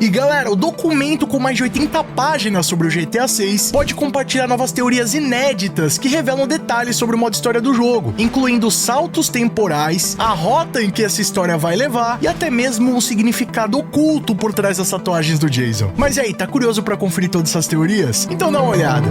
E galera, o documento com mais de 80 páginas sobre o GTA 6 pode compartilhar novas teorias inéditas que revelam detalhes sobre o modo história do jogo, incluindo saltos temporais, a rota em que essa história vai levar e até mesmo um significado oculto por trás das tatuagens do Jason. Mas e aí, tá curioso pra conferir todas essas teorias? Então dá uma olhada.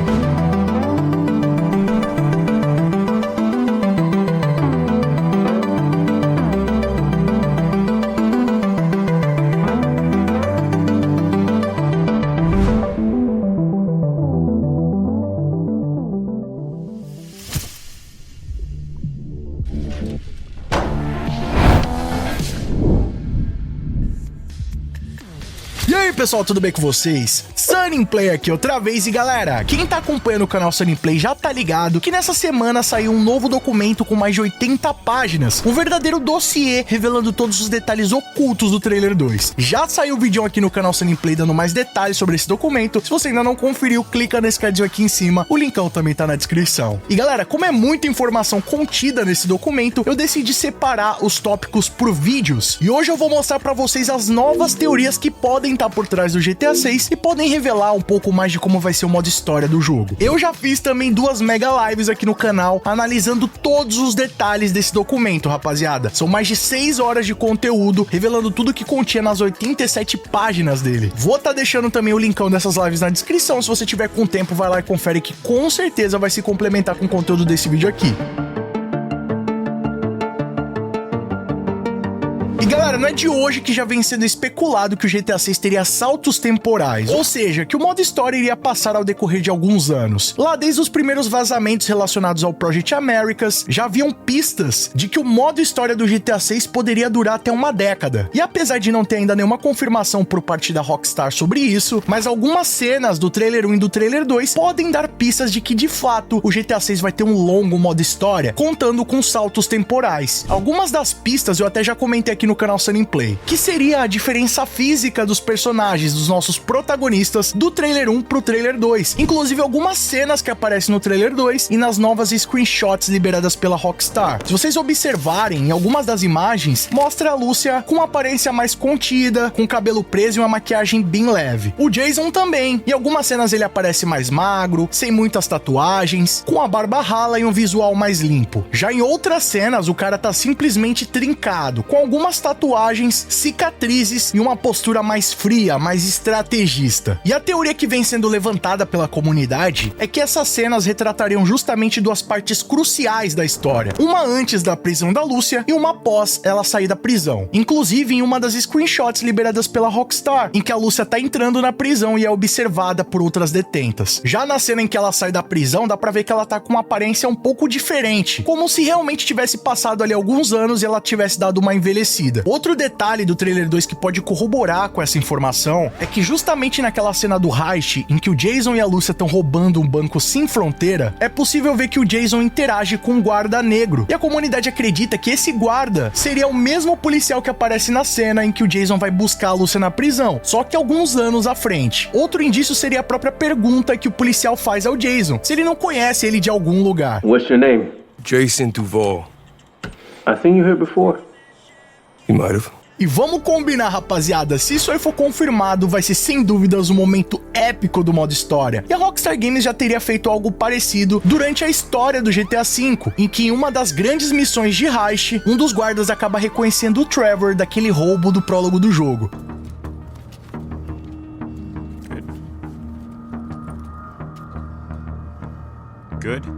E aí pessoal, tudo bem com vocês? Sunnyplay aqui outra vez e galera, quem tá acompanhando o canal Sunnyplay já tá ligado que nessa semana saiu um novo documento com mais de 80 páginas, um verdadeiro dossiê revelando todos os detalhes ocultos do trailer 2. Já saiu o vídeo aqui no canal Sunnyplay dando mais detalhes sobre esse documento, se você ainda não conferiu, clica nesse cardzinho aqui em cima, o linkão também tá na descrição. E galera, como é muita informação contida nesse documento, eu decidi separar os tópicos por vídeos, e hoje eu vou mostrar pra vocês as novas teorias que podem estar por trás do GTA 6 e podem revelar um pouco mais de como vai ser o modo história do jogo. Eu já fiz também 2 mega lives aqui no canal analisando todos os detalhes desse documento, rapaziada. São mais de 6 horas de conteúdo revelando tudo que continha nas 87 páginas dele. Vou tá deixando também o linkão dessas lives na descrição, se você tiver com tempo vai lá e confere que com certeza vai se complementar com o conteúdo desse vídeo aqui. E galera, não é de hoje que já vem sendo especulado que o GTA 6 teria saltos temporais, ou seja, que o modo história iria passar ao decorrer de alguns anos. Lá desde os primeiros vazamentos relacionados ao Project Americas, já haviam pistas de que o modo história do GTA 6 poderia durar até uma década. E apesar de não ter ainda nenhuma confirmação por parte da Rockstar sobre isso, mas algumas cenas do trailer 1 e do trailer 2 podem dar pistas de que de fato o GTA 6 vai ter um longo modo história, contando com saltos temporais. Algumas das pistas eu até já comentei aqui no canal Sunnyplay, que seria a diferença física dos personagens, dos nossos protagonistas, do trailer 1 pro trailer 2. Inclusive algumas cenas que aparecem no trailer 2 e nas novas screenshots liberadas pela Rockstar. Se vocês observarem, em algumas das imagens, mostra a Lúcia com uma aparência mais contida, com o cabelo preso e uma maquiagem bem leve. O Jason também. Em algumas cenas ele aparece mais magro, sem muitas tatuagens, com a barba rala e um visual mais limpo. Já em outras cenas, o cara tá simplesmente trincado, com algumas tatuagens, cicatrizes e uma postura mais fria, mais estrategista. E a teoria que vem sendo levantada pela comunidade é que essas cenas retratariam justamente 2 partes cruciais da história. Uma antes da prisão da Lúcia e uma após ela sair da prisão. Inclusive em uma das screenshots liberadas pela Rockstar, em que a Lúcia tá entrando na prisão e é observada por outras detentas. Já na cena em que ela sai da prisão, dá pra ver que ela tá com uma aparência um pouco diferente, como se realmente tivesse passado ali alguns anos e ela tivesse dado uma envelhecida. Outro detalhe do trailer 2 que pode corroborar com essa informação é que justamente naquela cena do heist em que o Jason e a Lúcia estão roubando um banco sem fronteira, é possível ver que o Jason interage com um guarda negro. E a comunidade acredita que esse guarda seria o mesmo policial que aparece na cena em que o Jason vai buscar a Lúcia na prisão, só que alguns anos à frente. Outro indício seria a própria pergunta que o policial faz ao Jason, se ele não conhece ele de algum lugar. What's your name? Jason Duval. I seen you here before. You might have. E vamos combinar, rapaziada, se isso aí for confirmado, vai ser sem dúvidas um momento épico do modo história. E a Rockstar Games já teria feito algo parecido durante a história do GTA V, em que em uma das grandes missões de heist, um dos guardas acaba reconhecendo o Trevor daquele roubo do prólogo do jogo. Good.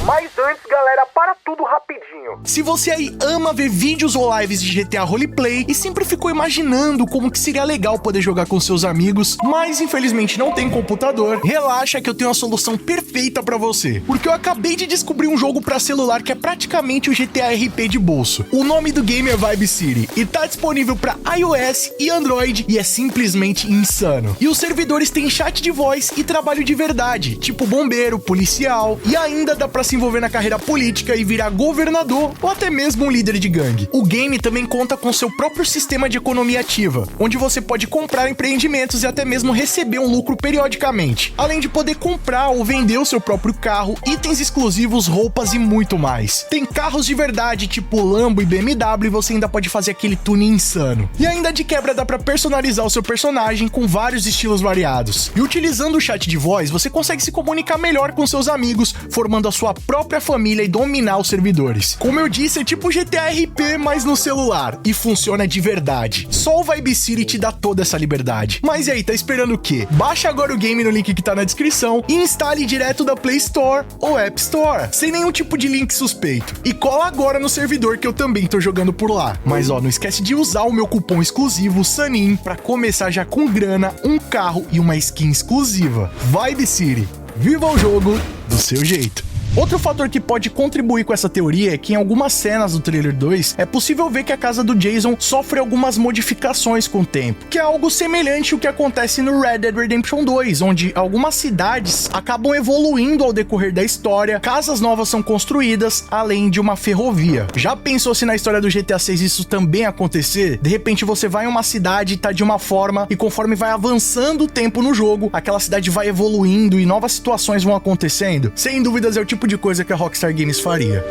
Mas antes, galera, para tudo rapidinho. Se você aí ama ver vídeos ou lives de GTA Roleplay e sempre ficou imaginando como que seria legal poder jogar com seus amigos, mas infelizmente não tem computador, relaxa que eu tenho a solução perfeita pra você. Porque eu acabei de descobrir um jogo pra celular que é praticamente o GTA RP de bolso. O nome do game é Vibe City e tá disponível pra iOS e Android e é simplesmente insano. E os servidores têm chat de voz e trabalho de verdade, tipo bombeiro, policial, e ainda dá pra se envolver na carreira política e virar governador matador ou até mesmo um líder de gangue. O game também conta com seu próprio sistema de economia ativa, onde você pode comprar empreendimentos e até mesmo receber um lucro periodicamente, além de poder comprar ou vender o seu próprio carro, itens exclusivos, roupas e muito mais. Tem carros de verdade, tipo Lambo e BMW, e você ainda pode fazer aquele tuning insano. E ainda de quebra dá pra personalizar o seu personagem com vários estilos variados. E utilizando o chat de voz, você consegue se comunicar melhor com seus amigos, formando a sua própria família e dominar os servidores. Como eu disse, é tipo GTA RP, mas no celular. E funciona de verdade. Só o Vibe City te dá toda essa liberdade. Mas e aí, tá esperando o quê? Baixa agora o game no link que tá na descrição e instale direto da Play Store ou App Store, sem nenhum tipo de link suspeito. E cola agora no servidor que eu também tô jogando por lá. Mas ó, não esquece de usar o meu cupom exclusivo SANIN pra começar já com grana, um carro e uma skin exclusiva. Vibe City. Viva o jogo do seu jeito. Outro fator que pode contribuir com essa teoria é que em algumas cenas do trailer 2 é possível ver que a casa do Jason sofre algumas modificações com o tempo, que é algo semelhante ao que acontece no Red Dead Redemption 2, onde algumas cidades acabam evoluindo ao decorrer da história, casas novas são construídas, além de uma ferrovia. Já pensou se na história do GTA 6 isso também acontecer? De repente você vai em uma cidade e tá de uma forma, e conforme vai avançando o tempo no jogo, aquela cidade vai evoluindo e novas situações vão acontecendo? Sem dúvidas é o tipo de coisa que a Rockstar Games faria.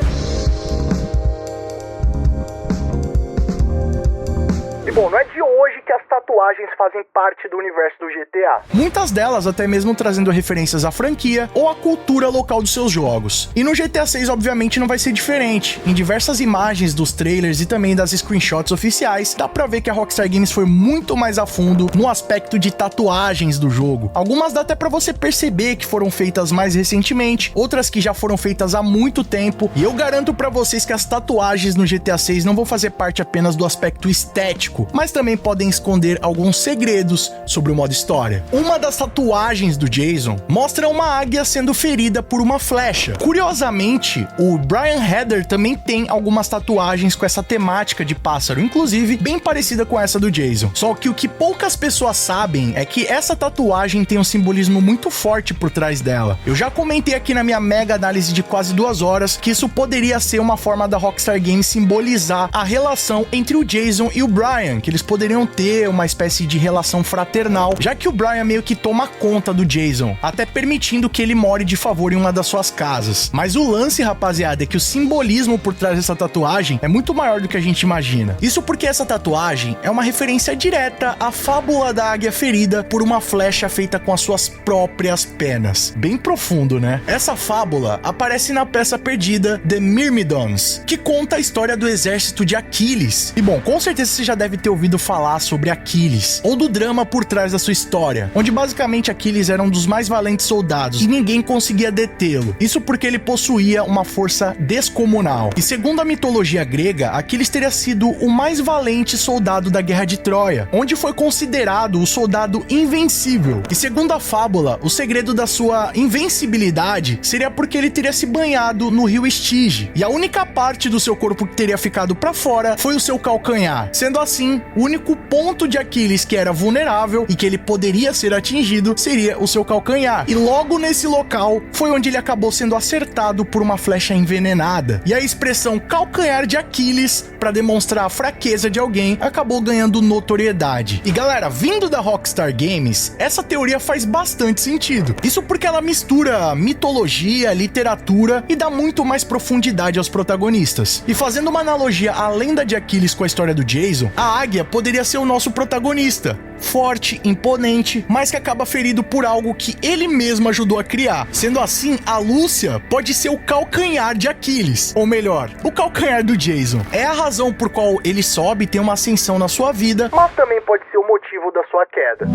E bom, não é de hoje que as tatuagens fazem parte do universo do GTA. Muitas delas até mesmo trazendo referências à franquia ou à cultura local dos seus jogos. E no GTA 6 obviamente não vai ser diferente. Em diversas imagens dos trailers e também das screenshots oficiais, dá pra ver que a Rockstar Games foi muito mais a fundo no aspecto de tatuagens do jogo. Algumas dá até pra você perceber que foram feitas mais recentemente, outras que já foram feitas há muito tempo, e eu garanto pra vocês que as tatuagens no GTA 6 não vão fazer parte apenas do aspecto estético, mas também podem esconder alguns segredos sobre o modo história. Uma das tatuagens do Jason mostra uma águia sendo ferida por uma flecha. Curiosamente, o Brian Heather também tem algumas tatuagens com essa temática de pássaro, inclusive bem parecida com essa do Jason. Só que o que poucas pessoas sabem é que essa tatuagem tem um simbolismo muito forte por trás dela. Eu já comentei aqui na minha mega análise de quase 2 horas que isso poderia ser uma forma da Rockstar Games simbolizar a relação entre o Jason e o Brian, que eles poderiam ter uma espécie de relação fraternal, já que o Brian meio que toma conta do Jason, até permitindo que ele more de favor em uma das suas casas. Mas o lance, rapaziada, é que o simbolismo por trás dessa tatuagem é muito maior do que a gente imagina. Isso porque essa tatuagem é uma referência direta à fábula da águia ferida por uma flecha feita com as suas próprias penas. Bem profundo, né? Essa fábula aparece na peça perdida The Myrmidons, que conta a história do exército de Aquiles. E bom, com certeza você já deve ter ouvido falar sobre Aquiles, ou do drama por trás da sua história, onde basicamente Aquiles era um dos mais valentes soldados e ninguém conseguia detê-lo. Isso porque ele possuía uma força descomunal. E segundo a mitologia grega, Aquiles teria sido o mais valente soldado da Guerra de Troia, onde foi considerado o soldado invencível. E segundo a fábula, o segredo da sua invencibilidade seria porque ele teria se banhado no rio Estige, e a única parte do seu corpo que teria ficado pra fora foi o seu calcanhar. Sendo assim, o único ponto de Aquiles que era vulnerável e que ele poderia ser atingido seria o seu calcanhar. E logo nesse local foi onde ele acabou sendo acertado por uma flecha envenenada. E a expressão calcanhar de Aquiles, para demonstrar a fraqueza de alguém, acabou ganhando notoriedade. E galera, vindo da Rockstar Games, essa teoria faz bastante sentido. Isso porque ela mistura mitologia, literatura e dá muito mais profundidade aos protagonistas. E fazendo uma analogia à lenda de Aquiles com a história do Jason, a águia poderia ser o nosso protagonista. Forte, imponente, mas que acaba ferido por algo que ele mesmo ajudou a criar. Sendo assim, a Lúcia pode ser o calcanhar de Aquiles, ou melhor, o calcanhar do Jason. É a razão por qual ele sobe e tem uma ascensão na sua vida, mas também pode ser o motivo da sua queda.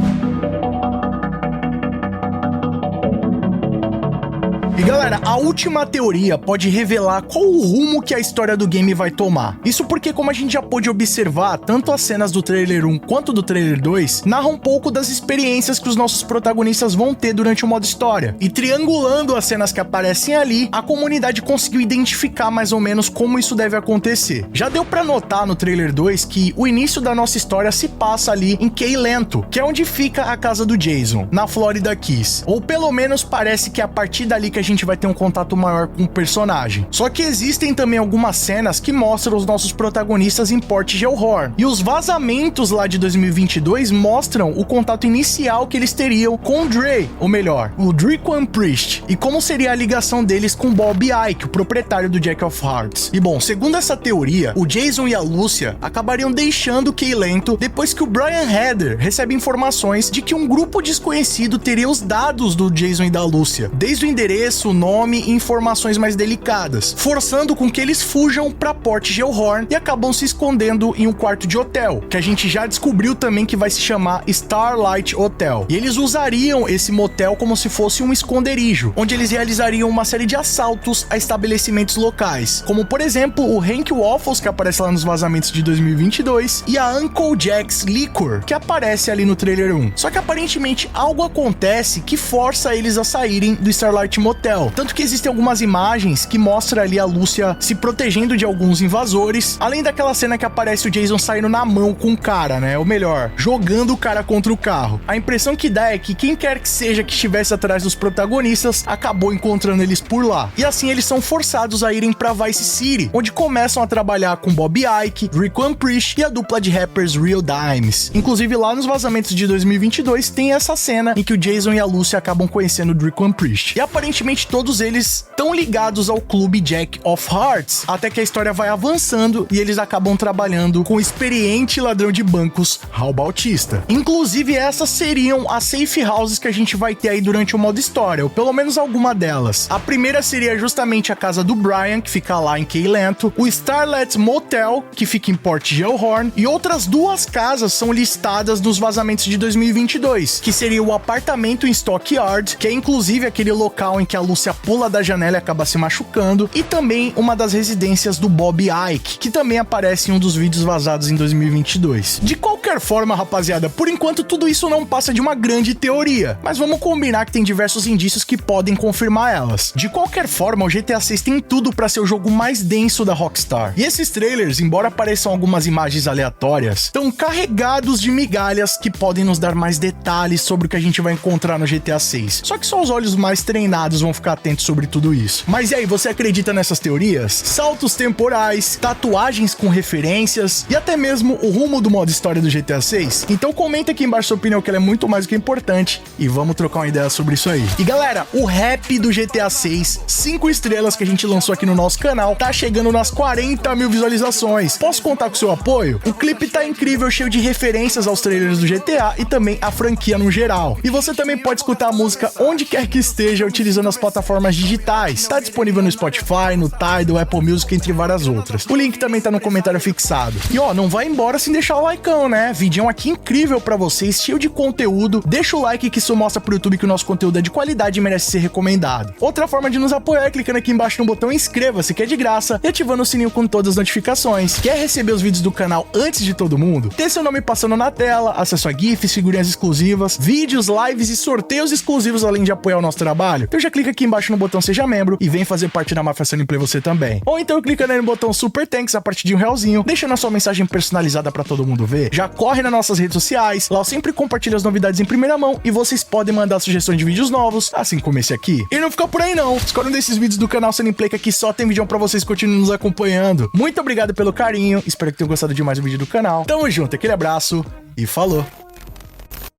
E galera, a última teoria pode revelar qual o rumo que a história do game vai tomar. Isso porque, como a gente já pôde observar, tanto as cenas do trailer 1 quanto do trailer 2 narram um pouco das experiências que os nossos protagonistas vão ter durante o modo história. E triangulando as cenas que aparecem ali, a comunidade conseguiu identificar mais ou menos como isso deve acontecer. Já deu pra notar no trailer 2 que o início da nossa história se passa ali em Key Lento, que é onde fica a casa do Jason, na Florida Keys. Ou pelo menos parece que é a partir dali que a a gente vai ter um contato maior com o personagem. Só que existem também algumas cenas que mostram os nossos protagonistas em Port Gellhorn, e os vazamentos lá de 2022 mostram o contato inicial que eles teriam com o Dre, ou melhor, o Drequan Priest, e como seria a ligação deles com Bob Ike, o proprietário do Jack of Hearts. E bom, segundo essa teoria, o Jason e a Lucia acabariam deixando o Keylento depois que o Brian Heather recebe informações de que um grupo desconhecido teria os dados do Jason e da Lucia, desde o endereço, o nome e informações mais delicadas, forçando com que eles fujam para Port Gellhorn e acabam se escondendo em um quarto de hotel, que a gente já descobriu também que vai se chamar Starlight Hotel. E eles usariam esse motel como se fosse um esconderijo, onde eles realizariam uma série de assaltos a estabelecimentos locais, como por exemplo o Hank Waffles, que aparece lá nos vazamentos de 2022, e a Uncle Jack's Liquor, que aparece ali no trailer 1. Só que aparentemente algo acontece que força eles a saírem do Starlight Motel, tanto que existem algumas imagens que mostram ali a Lucia se protegendo de alguns invasores, além daquela cena que aparece o Jason saindo na mão com o cara, né, ou melhor, jogando o cara contra o carro. A impressão que dá é que quem quer que seja que estivesse atrás dos protagonistas acabou encontrando eles por lá, e assim eles são forçados a irem pra Vice City, onde começam a trabalhar com Bob Ike, Drequan Priest e a dupla de rappers Real Dimes. Inclusive lá nos vazamentos de 2022 tem essa cena em que o Jason e a Lucy acabam conhecendo o Drequan Priest, e aparentemente todos eles estão ligados ao clube Jack of Hearts, até que a história vai avançando e eles acabam trabalhando com o experiente ladrão de bancos Raul Bautista. Inclusive essas seriam as safe houses que a gente vai ter aí durante o modo história, ou pelo menos alguma delas. A primeira seria justamente a casa do Brian, que fica lá em Keylento, o Starlight Motel, que fica em Port Gellhorn, e outras duas casas são listadas nos vazamentos de 2022, que seria o apartamento em Stockyard, que é inclusive aquele local em que a Lucia pula da janela e acaba se machucando, e também uma das residências do Bob Ike, que também aparece em um dos vídeos vazados em 2022. De qualquer forma, rapaziada, por enquanto tudo isso não passa de uma grande teoria, mas vamos combinar que tem diversos indícios que podem confirmar elas. De qualquer forma, o GTA 6 tem tudo para ser o jogo mais denso da Rockstar. E esses trailers, embora apareçam algumas imagens aleatórias, estão carregados de migalhas que podem nos dar mais detalhes sobre o que a gente vai encontrar no GTA 6. Só que só os olhos mais treinados vão ficar atentos sobre tudo isso. Mas e aí, você acredita nessas teorias? Saltos temporais, tatuagens com referências e até mesmo o rumo do modo história do GTA 6? Então comenta aqui embaixo sua opinião, que ela é muito mais do que importante, e vamos trocar uma ideia sobre isso aí. E galera, o rap do GTA 6, 5 estrelas que a gente lançou aqui no nosso canal, tá chegando nas 40 mil visualizações. Posso contar com seu apoio? O clipe tá incrível, cheio de referências aos trailers do GTA e também a franquia no geral. E você também pode escutar a música onde quer que esteja, utilizando as plataformas digitais. Tá disponível no Spotify, no Tidal, Apple Music, entre várias outras. O link também tá no comentário fixado. E ó, não vai embora sem deixar o likeão, né? Vídeo aqui incrível pra vocês, cheio de conteúdo. Deixa o like que isso mostra pro YouTube que o nosso conteúdo é de qualidade e merece ser recomendado. Outra forma de nos apoiar é clicando aqui embaixo no botão inscreva-se, que é de graça, e ativando o sininho com todas as notificações. Quer receber os vídeos do canal antes de todo mundo? Ter seu nome passando na tela, acesso a GIFs, figurinhas exclusivas, vídeos, lives e sorteios exclusivos, além de apoiar o nosso trabalho? Então já clica aqui embaixo no botão seja membro e vem fazer parte da Máfia Sunnyplay você também. Ou então clicando aí no botão Super Thanks a partir de R$1, deixando a sua mensagem personalizada pra todo mundo ver. Já corre nas nossas redes sociais, lá eu sempre compartilho as novidades em primeira mão e vocês podem mandar sugestões de vídeos novos, assim como esse aqui. E não fica por aí não, escolhe um desses vídeos do canal Sunnyplay, que aqui só tem vídeo pra vocês continuem nos acompanhando. Muito obrigado pelo carinho, espero que tenham gostado demais do vídeo do canal. Tamo junto, aquele abraço e falou!